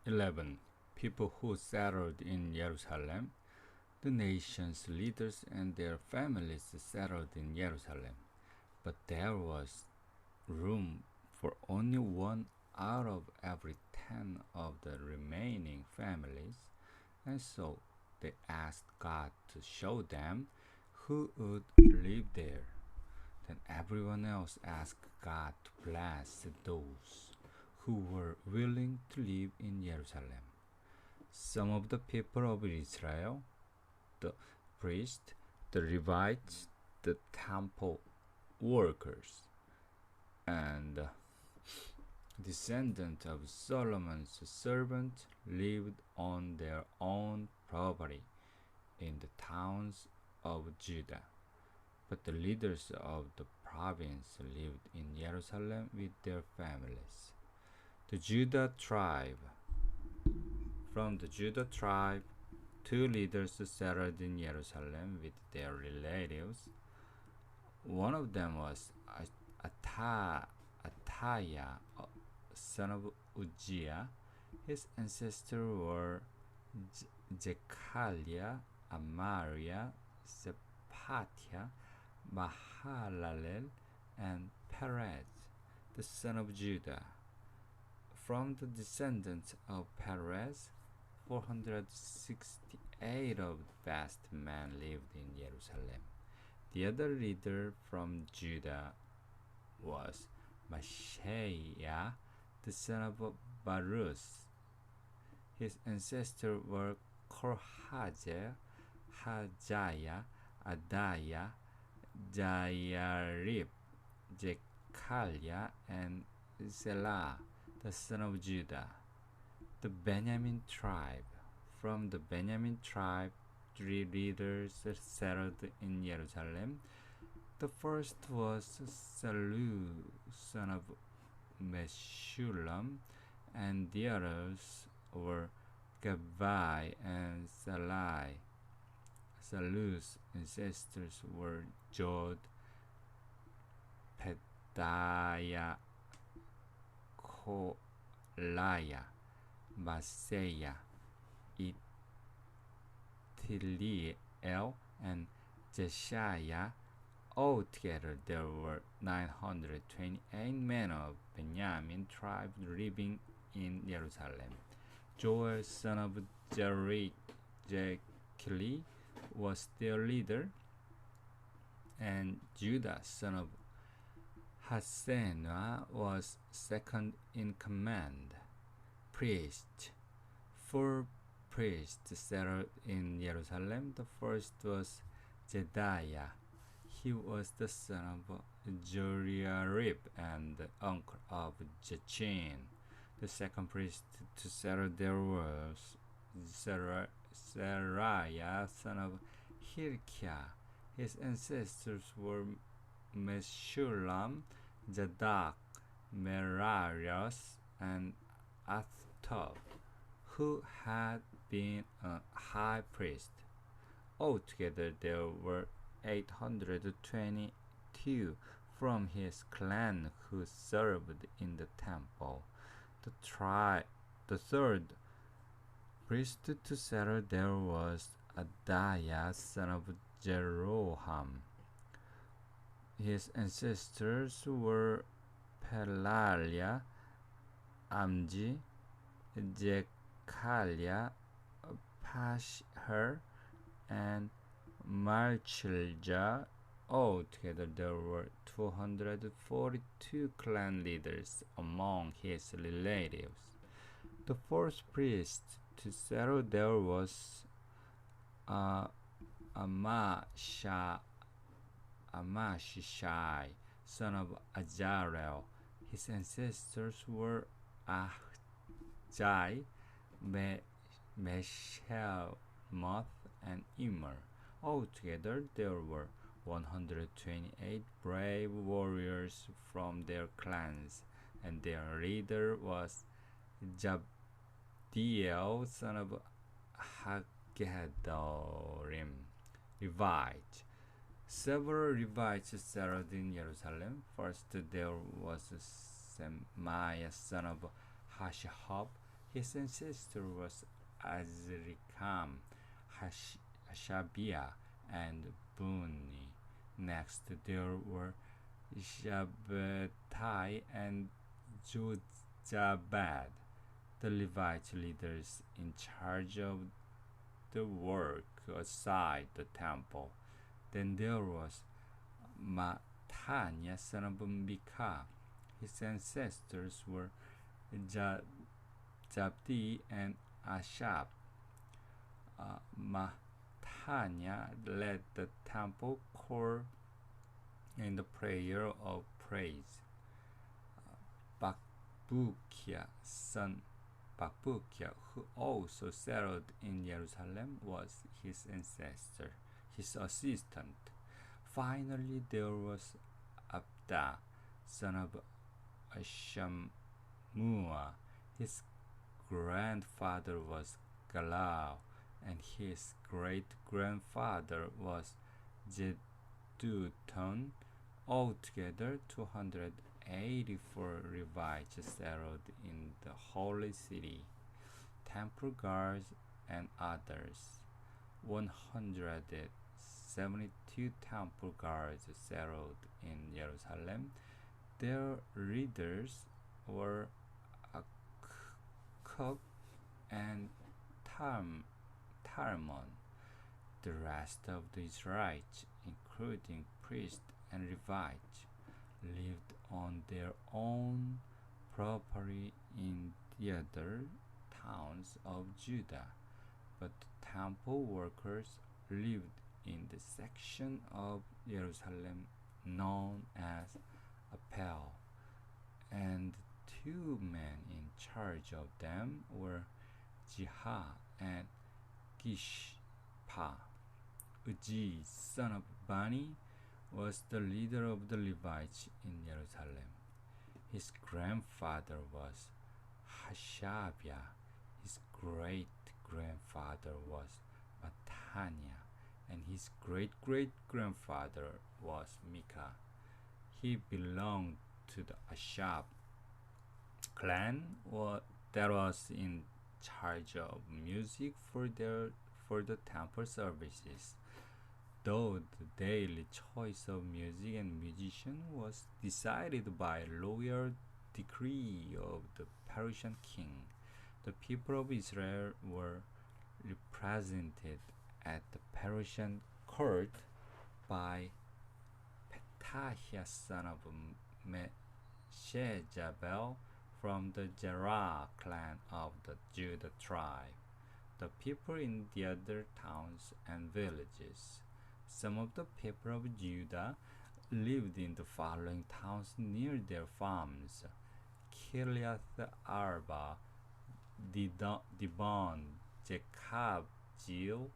11. People who settled in Jerusalem. The nation's leaders and their families settled in Jerusalem, but there was room for only one out of every 10 of the remaining families, and so they asked God to show them who would live there. Then everyone else asked God to bless those who were willing to live in Jerusalem. Some of the people of Israel, the priests, the Levites, the temple workers, and descendants of Solomon's servant lived on their own property in the towns of Judah. But the leaders of the province lived in Jerusalem with their families. The Judah tribe. From the Judah tribe, two leaders settled in Jerusalem with their relatives. One of them was Ataiah, son of Uzziah. His ancestors were Jechaliah, Amariah, Sepatiah, Mahalalel, and Perez, the son of Judah. From the descendants of Perez, 468 of the best men lived in Jerusalem. The other leader from Judah was Mashaiah, the son of Baruch. His ancestors were Korhazer, Hajaiah, Adaiah, Jairib, Jechaliah, and Zelah, the son of Judah. The Benjamin tribe. From the Benjamin tribe, three leaders settled in Jerusalem. The first was Salu, son of Meshullam, and the others were Gabbai and Salai. Salu's ancestors were Jod, Pedaiah, Kolaiah, Maaseiah, Ithiliel, and Jeshaiah. Altogether there were 928 men of Benjamin tribe living in Jerusalem. Joel, son of Jechili, was their leader, and Judah, son of Hassenuah, was second in command. Priest. Four priests settled in Jerusalem. The first was Jedaiah. He was the son of Joiarib and the uncle of Jachin. The second priest to settle there was Seraiah, son of Hilkiah. His ancestors were Meshullam, Zadok, Merarios, and Athtob, who had been a high priest. Altogether there were 822 from his clan who served in the temple. The third priest to settle there was Adaiah, son of Jeroham. His ancestors were Pelaliah, Amji, Jechaliah, Pashhur, and Malchijah. Altogether there were 242 clan leaders among his relatives. The fourth priest to settle there was Amashishai, son of Azarel. His ancestors were Ahjai, Meshelmoth, and Immer. Altogether there were 128 brave warriors from their clans, and their leader was Jabdiel, son of Haggedorim. Levite. Several Levites settled in Jerusalem. First there was Shemaiah, son of Hashab. His ancestor was Azrikam, Hashabiah, and Buni. Next, there were Shabbatai and Jozabad, the Levite leaders in charge of the work outside the temple. Then there was Mataniah, son of Micah. His ancestors were Zabdi and Ashab. Mataniah led the temple choir in the prayer of praise. Bakbukia, son Bakbukia, who also settled in Jerusalem, was his ancestor, his assistant. Finally, there was Abda, son of Ashamua. His grandfather was Galal, and his great-grandfather was Jeduthun. Altogether, 284 Levites settled in the holy city, temple guards and others. 172 temple guards settled in Jerusalem. Their leaders were Akub and Talmon. The rest of the Israelites, including priests and Levites, lived on their own property in the other towns of Judah, but the temple workers lived in the section of Jerusalem known as Apel, and 2 men in charge of them were Jiha and Gishpa. Uzi, son of Bani, was the leader of the Levites in Jerusalem. His grandfather was Hashabiah. His great-grandfather was Mataniah, and his great-great-grandfather was Micah. He belonged to the Ashab clan that was in charge of music for the temple services. Though the daily choice of music and musician was decided by royal decree of the Persian king, the people of Israel were represented at the Persian court by Petahiah, son of Meshezabel, from the Zerah clan of the Judah tribe. The people in the other towns and villages. Some of the people of Judah lived in the following towns near their farms: Kiriath Arba, Dibon, Jekabjil,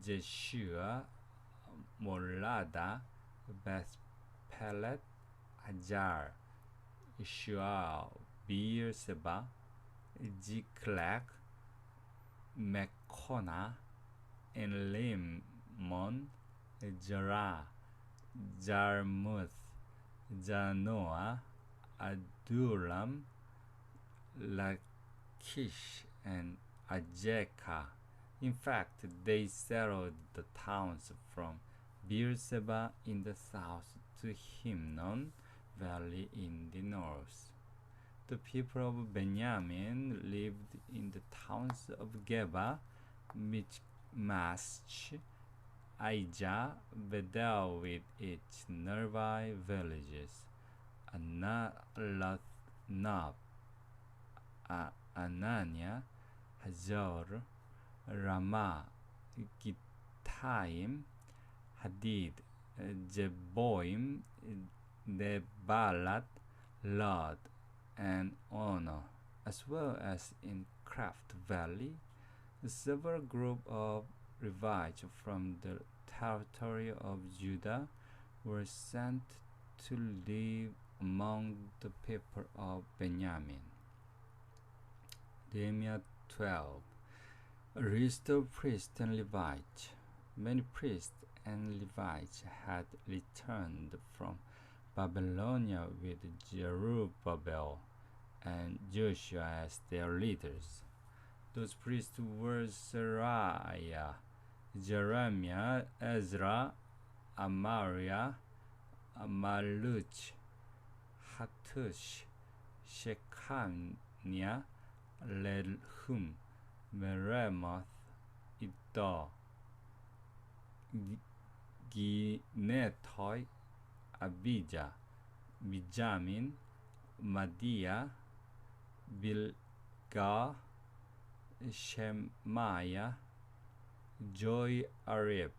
Jeshua, Molada, Beth Pelet, Hajar, Shual, Beerseba, Ziklag, Mekona, and Limon, Jarah, Jarmuth, Janoah, Adulam, Lachish, and Ajekah. In fact, they settled the towns from Beerseba in the south to Hinnom Valley in the north. The people of Benjamin lived in the towns of Geba, Michmash, Aijah, Bethel with its nearby villages, Analoth, Nob, Ananiah, Hazor, Ramah, Gittaim, Hadid, Jeboim, Nebalat, Lod, and Ono, as well as in Craft Valley. Several groups of Levites from the territory of Judah were sent to live among the people of Benjamin. Nehemiah 12. A list of priests and Levites. Many priests and Levites had returned from Babylonia with Zerubbabel and Joshua as their leaders. Those priests were Seraiah, Jeremiah, Ezra, Amariah, Maluch, Hattush, Shechaniah, Lehum, Meremoth, Iddo, Ginetoy, Abijah, Benjamin, Madiah, Bilgah, Shemaiah, Joyarib,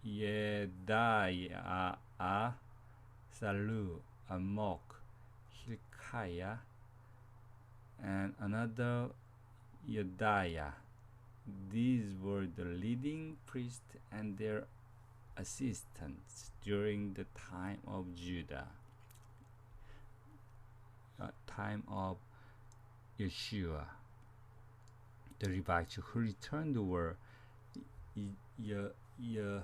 Yedaiah, Salu, Amok, Hilkiah, and another Yediah. These were the leading priests and their assistants during the time of Judah, time of Yeshua. The Levites who returned were Yeshua,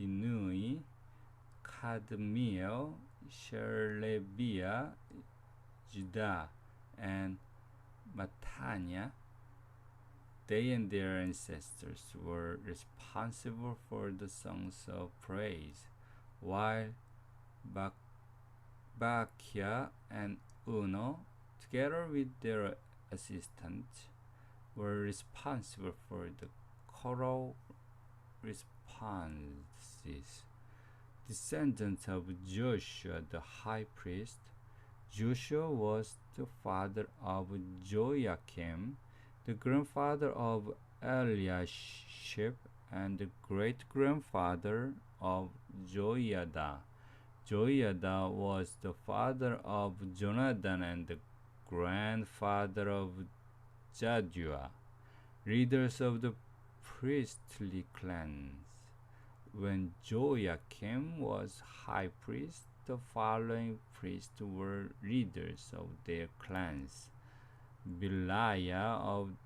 Binui, Kadmiel, Sherebiah, Judah, and Mattaniah. They and their ancestors were responsible for the songs of praise, while Bakia and Uno, together with their assistants, were responsible for the choral responses. Descendants of Joshua the high priest, Joshua was the father of Joachim, the grandfather of Eliashib, and the great-grandfather of Joiada. Joiada was the father of Jonathan and the grandfather of Jaddua, leaders of the priestly clans. When Joachim was high priest, the following priests were leaders of their clans: Beliah of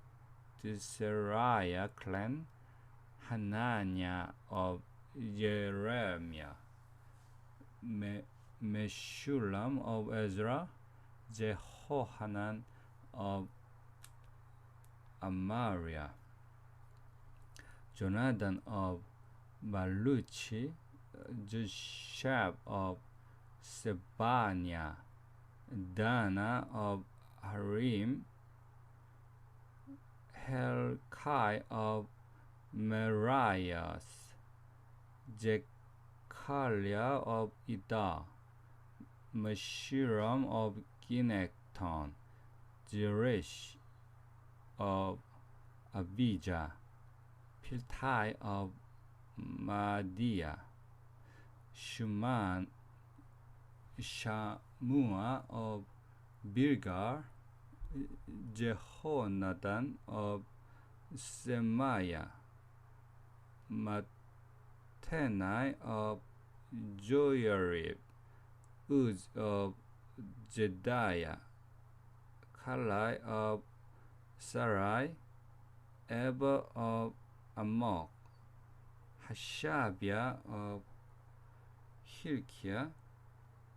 the Seraiah clan, Hananiah of Jeremiah, Meshullam of Ezra, Jehohanan of Amariah, Jonathan of Maluchi, Joshab of Sebaniah, Dana of Harim, Helkai of Merias, Jechaliah of Iddah, Meshiram of Ginecton, Jeresh of Abijah, Piltai of Madiah, Shamua of Bilgar, Jehonathan of Semaiah, Mattenai of Joyarib, Uz of Jediah, Kalai of Sarai, Eber of Amok, Hashabiah of Hilkiah,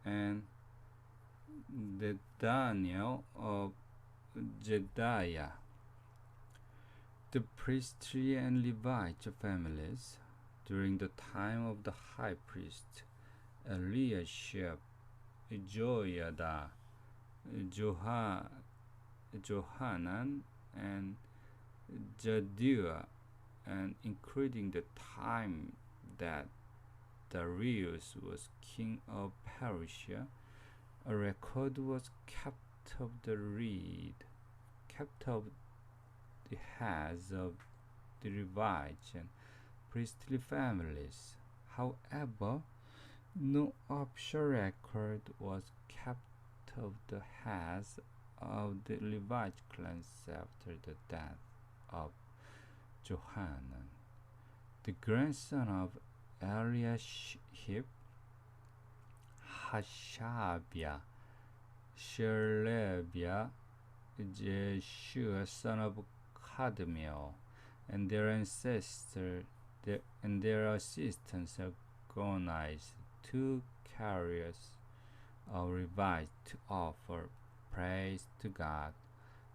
and Daniel of Jediah. The priestly and Levite families during the time of the high priest Eliashib, Joiada, Johanan, and Jaddua, and including the time that Darius was king of Persia, a record was kept of the heads of the Levites and priestly families. However, no official record was kept of the heads of the Levite clans after the death of Johanan, the grandson of Eliashib. Hashabiah, Sherebiah, Jeshua son of Kadmiel, and their assistants organized 2 carriers a Levite to offer praise to God,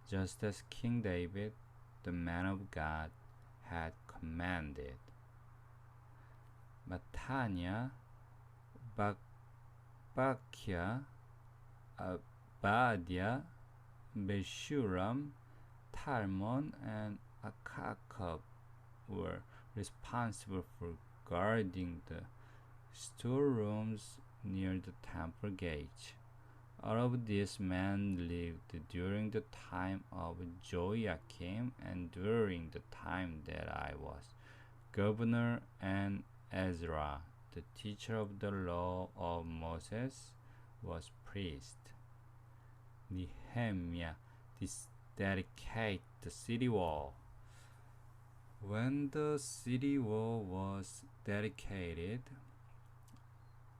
just as King David, the man of God, had commanded. Mattaniah, Bakia, Abadiah, Meshulam, Talmon, and Akakab were responsible for guarding the storerooms near the temple gate. All of these men lived during the time of Joachim and during the time that I was governor, and Ezra, the teacher of the law of Moses, was priest. Nehemiah dedicated the city wall. When the city wall was dedicated,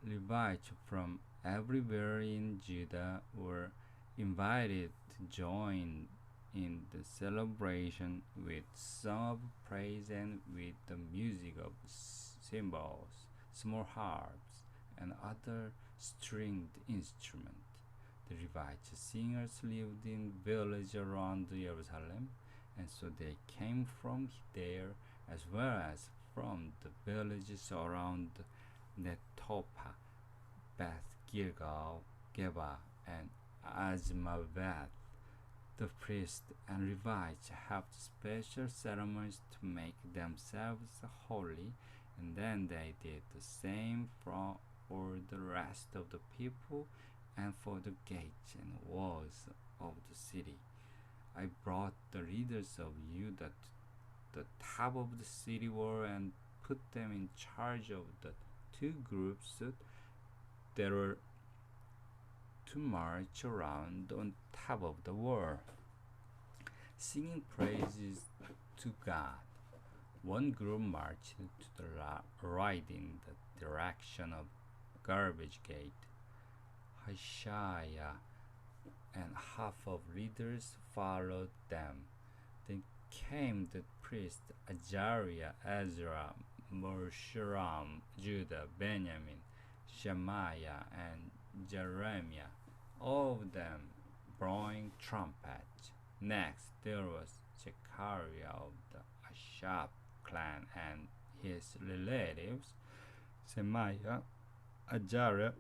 Levites from everywhere in Judah were invited to join in the celebration with song of praise and with the music of cymbals, small harps, and other stringed instruments. The Levite singers lived in villages around Jerusalem, and so they came from there as well as from the villages around Netophah, Beth Gilgal, Geba, and Azmaveth. The priests and Levites helped special ceremonies to make themselves holy, and then they did the same for the rest of the people and for the gates and walls of the city. I brought the leaders of Judah to the top of the city wall and put them in charge of the two groups that were to march around on top of the wall, singing praises to God. One group marched to the right in the direction of Garbage Gate. Hashiah and half of leaders followed them. Then came the priests Azariah, Ezra, Meshullam, Judah, Benjamin, Shemaiah, and Jeremiah, all of them blowing trumpets. Next there was Zechariah of the Asaph clan and his relatives, Shemaiah, Azariah,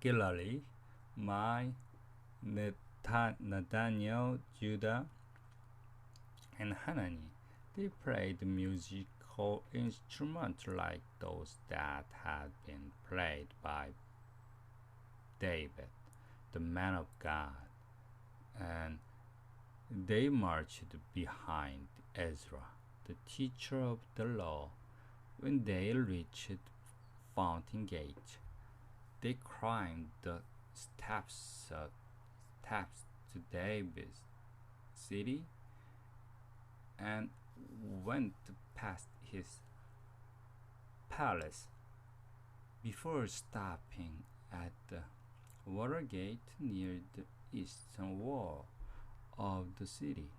Gilali, Mai, Nathaniel, Judah, and Hanani. They played musical instruments like those that had been played by David, the man of God, and they marched behind Ezra, the teacher of the law. When they reached Fountain Gate, they climbed the steps to David's city and went past his palace before stopping at the water gate near the eastern wall of the city.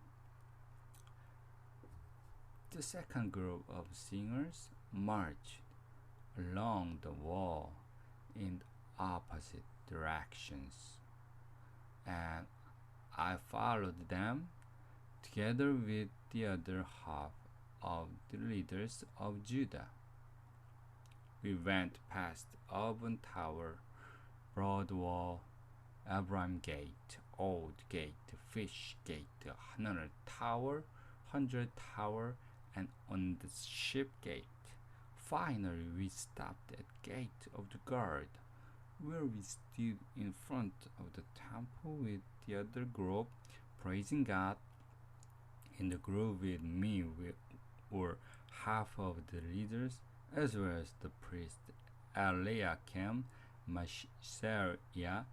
The second group of singers marched along the wall in opposite directions, and I followed them together with the other half of the leaders of Judah. We went past Auburn Tower, Broad Wall, Abraham Gate, Old Gate, Fish Gate, Hundred Tower, and on the Ship Gate. Finally, we stopped at Gate of the Guard, where we stood in front of the temple with the other group, praising God. In the group with me were half of the leaders, as well as the priest Eliakim, Mashariah,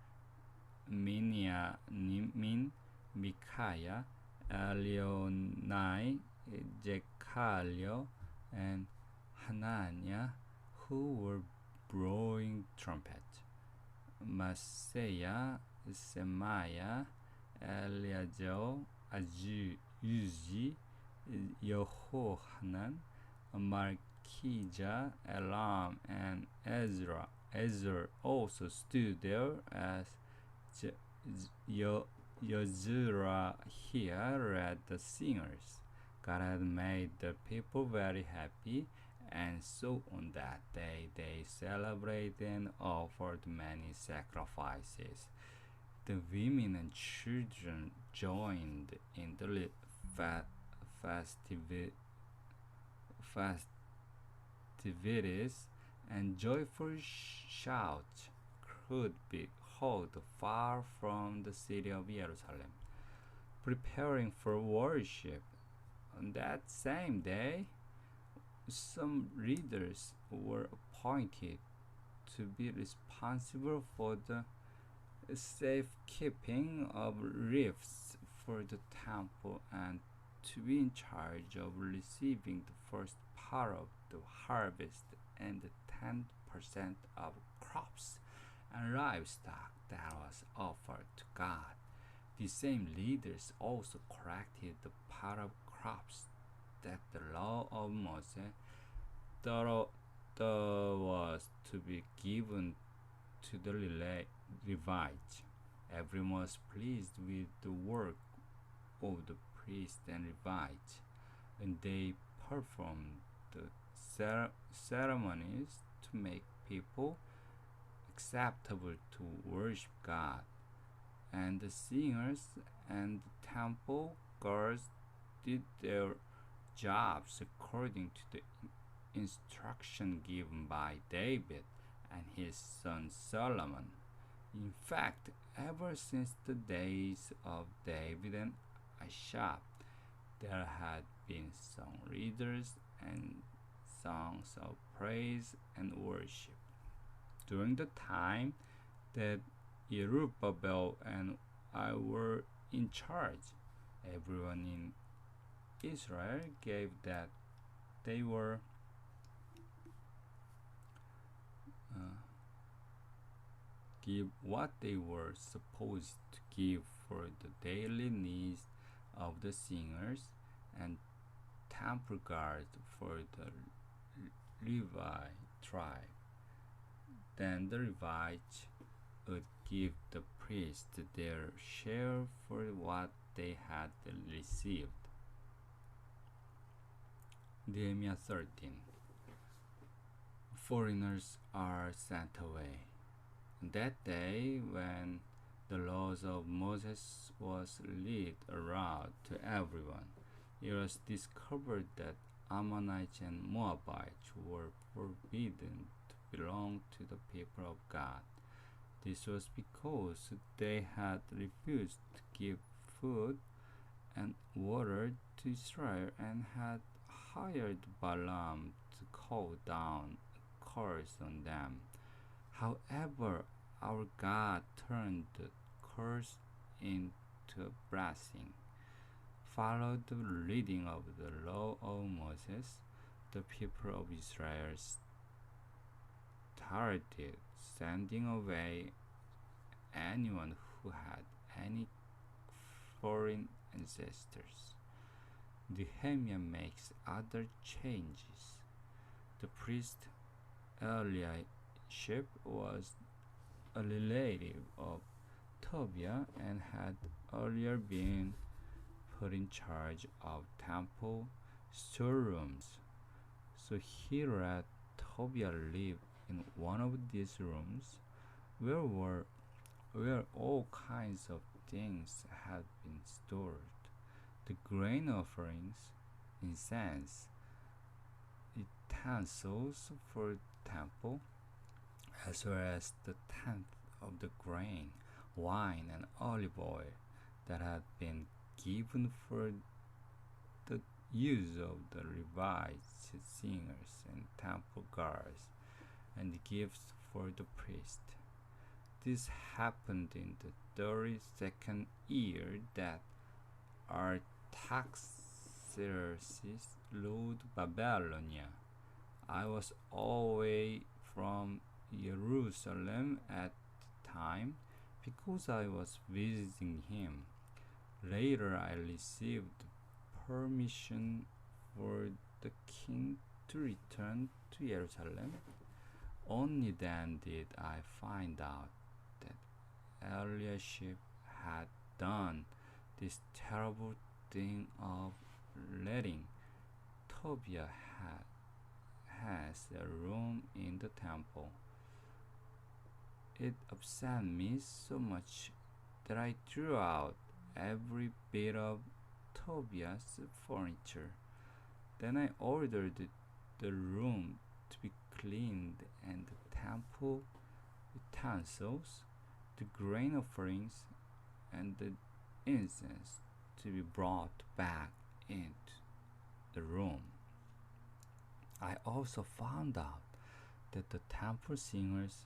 Miniamin, Micaiah, Elionai, Jechalio, and Hananiah, who were blowing trumpets. Maaseiah, Semaiah, Eliazel, Uzi, Yehohanan, Malchijah, Elam, and Ezra, Ezra also stood there as Yozra here read the singers. God had made the people very happy, and so on that day they celebrated and offered many sacrifices. The women and children joined in the festivi- festivities, and joyful shouts could be heard far from the city of Jerusalem. Preparing for worship, on that same day, some readers were appointed to be responsible for the safekeeping of reefs for the temple and to be in charge of receiving the first part of the harvest and the 10% of crops and livestock that was offered to God. The same leaders also corrected the part of crops that the law of Moses thought was to be given to the Levites. Everyone was pleased with the work of the priests and Levites, and they performed the ceremonies to make people acceptable to worship God. And the singers and the temple guards did their jobs according to the instruction given by David and his son Solomon. In fact, ever since the days of David and Asaph, there had been song readers and songs of praise and worship. During the time that Zerubbabel and I were in charge, everyone in Israel gave that they were give what they were supposed to give for the daily needs of the singers and temple guard for the Levi tribe. Then the Levites would give the priests their share for what they had received. Nehemiah 13. Foreigners are sent away. That day, when the laws of Moses was read aloud to everyone, it was discovered that Ammonites and Moabites were forbidden to belong to the people of God. This was because they had refused to give food and water to Israel and had hired Balaam to call down a curse on them. However, our God turned the curse into a blessing. Followed the reading of the law of Moses, the people of Israel started sending away anyone who had any foreign ancestors. Nehemiah makes other changes. The priest Eliashib was a relative of Tobiah and had earlier been put in charge of temple storerooms. So he let Tobiah live in one of these rooms where all kinds of things had been stored. The grain offerings, incense, utensils for the temple, as well as the tenth of the grain, wine, and olive oil that had been given for the use of the Levites, singers, and temple guards, and the gifts for the priest. This happened in the 32nd year that Artaxerxes ruled Babylonia. I was away from Jerusalem at the time because I was visiting him. Later, I received permission for the king to return to Jerusalem. Only then did I find out that Eliashib had done this terrible thing of letting Tobiah has a room in the temple. It upset me so much that I threw out every bit of Tobiah's furniture. Then I ordered the room to be cleaned and the temple utensils, the grain offerings, and the incense to be brought back into the room. I also found out that the temple singers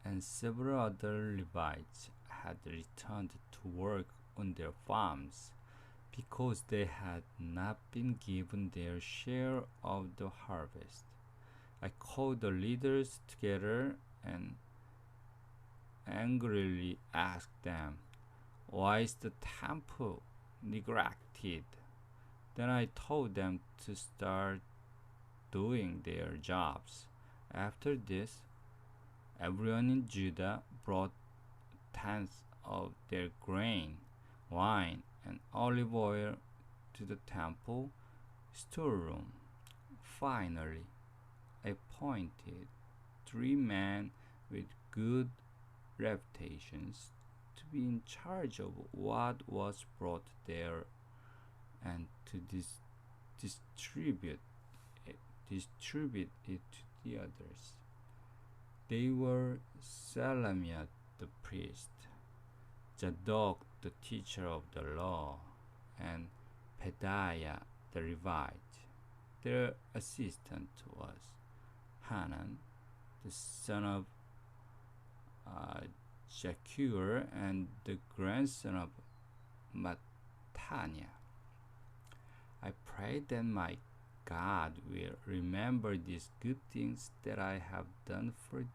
and several other Levites had returned to work on their farms because they had not been given their share of the harvest. I called the leaders together and angrily asked them, "Why is the temple neglected?" Then I told them to start doing their jobs. After this, everyone in Judah brought tenths of their grain, wine, and olive oil to the temple storeroom. Finally, I appointed 3 men with good reputations to be in charge of what was brought there and to distribute distribute it to the others. They were Selamiah the priest, Zadok the teacher of the law, and Pedaiah the Levite. Their assistant was Hanan, the son of Jacur and the grandson of Mattaniah. I pray that my God will remember these good things that I have done for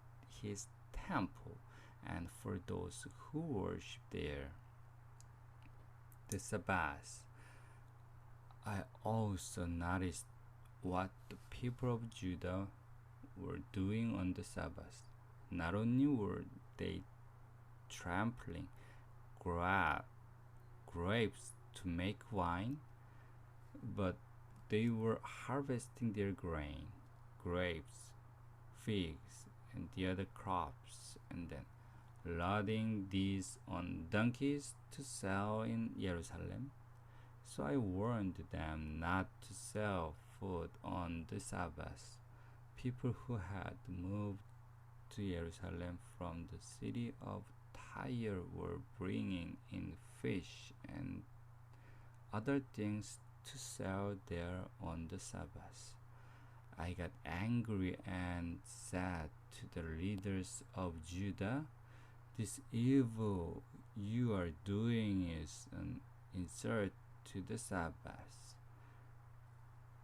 his temple and for those who worship there. The Sabbath. I also noticed what the people of Judah were doing on the Sabbath. Not only were they trampling grapes to make wine, but they were harvesting their grain, grapes, figs, and the other crops, and then loading these on donkeys to sell in Jerusalem. So I warned them not to sell food on the Sabbath. People who had moved to Jerusalem from the city of Tyre were bringing in fish and other things to sell there on the Sabbath. I got angry and said to the leaders of Judah, "This evil you are doing is an insult to the Sabbath.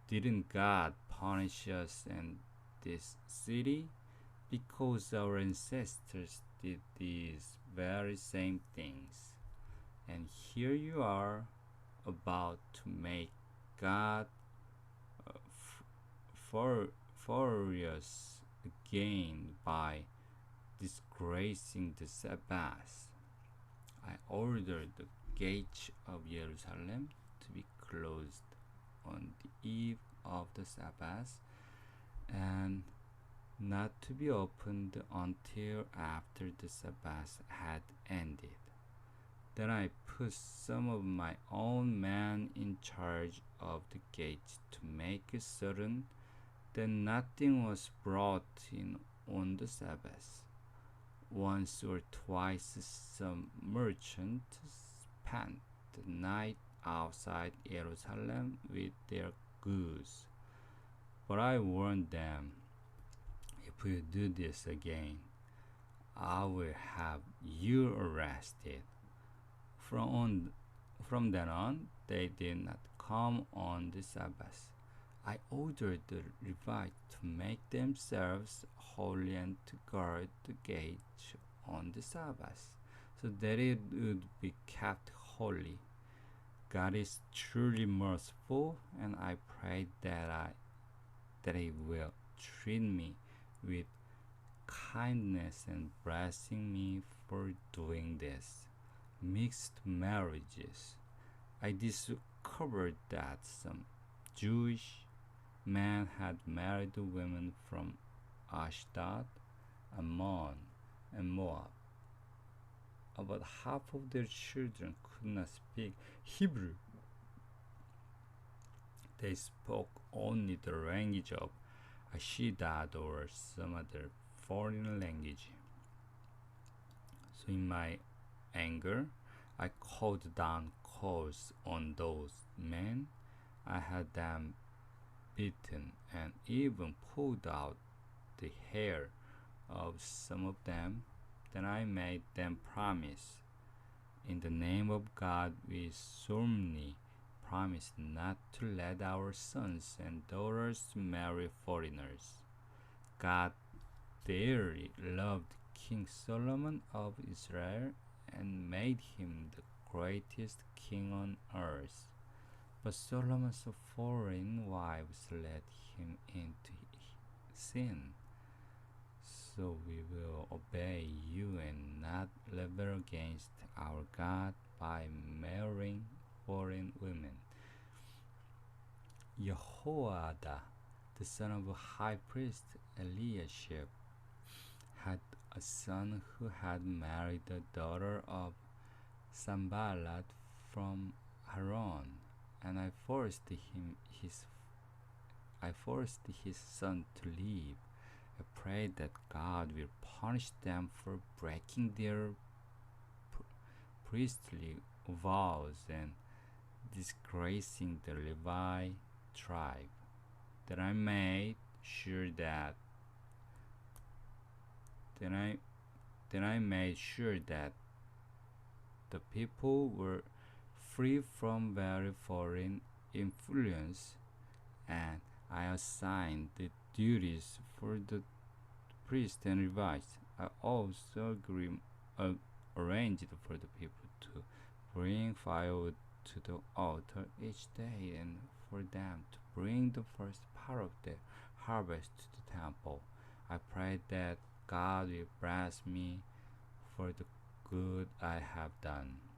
Didn't God punish us and this city because our ancestors did these very same things? And here you are about to make God furious again by disgracing the Sabbath." I ordered the gates of Jerusalem to be closed on the eve of the Sabbath and not to be opened until after the Sabbath had ended. Then I put some of my own men in charge of the gates to make certain that nothing was brought in on the Sabbath. Once or twice some merchants spent the night outside Jerusalem with their goods. But I warned them, "If you do this again, I will have you arrested." From then on, they did not come on the Sabbath. I ordered the Levites to make themselves holy and to guard the gate on the Sabbath, so that it would be kept holy. God is truly merciful, and I pray that He will treat me with kindness and blessing me for doing this. Mixed marriages. I discovered that some Jewish men had married women from Ashdod, Ammon, and Moab. About half of their children could not speak Hebrew. They spoke only the language of Ashdod or some other foreign language. So in my anger, I called down curses on those men. I had them beaten and even pulled out the hair of some of them. Then I made them promise. In the name of God, we solemnly promise not to let our sons and daughters marry foreigners. God dearly loved King Solomon of Israel and made him the greatest king on earth. But Solomon's foreign wives led him into sin. So we will obey you and not rebel against our God by marrying foreign women. Jehoiada, the son of high priest Eliashib, had a son who had married the daughter of Sanballat from Haran, and I forced his son to leave. I prayed that God will punish them for breaking their priestly vows and disgracing the Levi tribe. Then I made sure that the people were free from very foreign influence, and I assigned the duties for the priests and Levites. I also arranged for the people to bring firewood to the altar each day and for them to bring the first part of the harvest to the temple. I prayed that God will bless me for the good I have done.